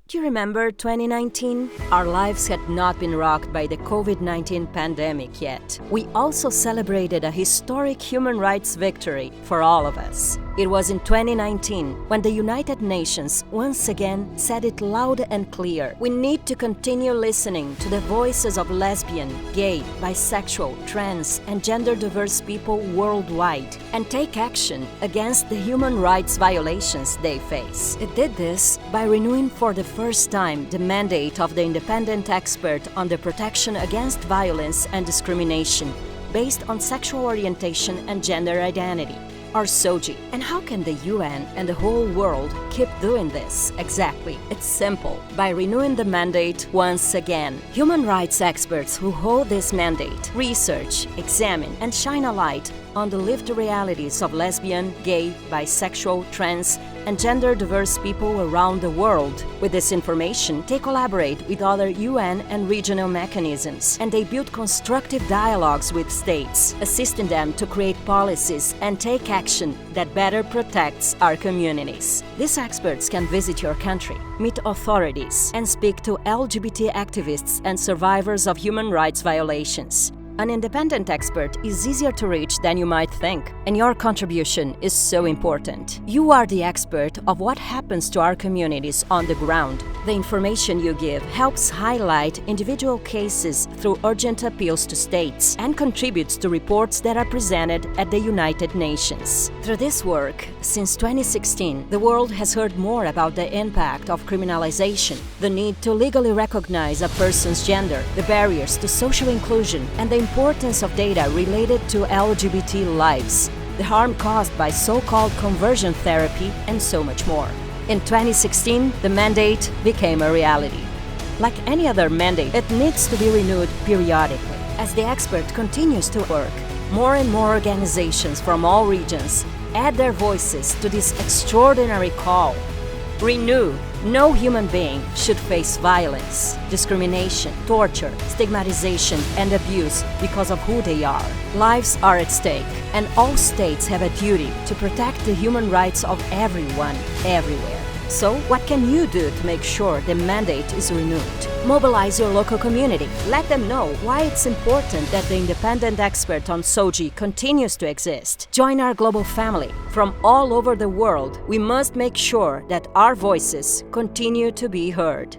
Do you remember 2019? Our lives had not been rocked by the COVID-19 pandemic yet. We also celebrated a historic human rights victory for all of us. It was in 2019 when the United Nations once again said it loud and clear. We need to continue listening to the voices of lesbian, gay, bisexual, trans, and gender-diverse people worldwide and take action against the human rights violations they face. It did this by renewing for the first time the mandate of the independent expert on the protection against violence and discrimination based on sexual orientation and gender identity, or SOGI. And how can the UN and the whole world keep doing this exactly? It's simple. By renewing the mandate once again. Human rights experts who hold this mandate research, examine, and shine a light on the lived realities of lesbian, gay, bisexual, trans, and gender-diverse people around the world. With this information, they collaborate with other UN and regional mechanisms, and they build constructive dialogues with states, assisting them to create policies and take action that better protects our communities. These experts can visit your country, meet authorities, and speak to LGBT activists and survivors of human rights violations. An independent expert is easier to reach than you might think, and your contribution is so important. You are the expert of what happens to our communities on the ground. The information you give helps highlight individual cases through urgent appeals to states and contributes to reports that are presented at the United Nations. Through this work, since 2016, the world has heard more about the impact of criminalization, the need to legally recognize a person's gender, the barriers to social inclusion, and the importance of data related to LGBT lives, the harm caused by so-called conversion therapy, and so much more. In 2016, the mandate became a reality. Like any other mandate, it needs to be renewed periodically. As the expert continues to work, more and more organizations from all regions add their voices to this extraordinary call. Renew. No human being should face violence, discrimination, torture, stigmatization, and abuse because of who they are. Lives are at stake, and all states have a duty to protect the human rights of everyone, everywhere. So, what can you do to make sure the mandate is renewed? Mobilize your local community. Let them know why it's important that the independent expert on SOGI continues to exist. Join our global family. From all over the world, we must make sure that our voices continue to be heard.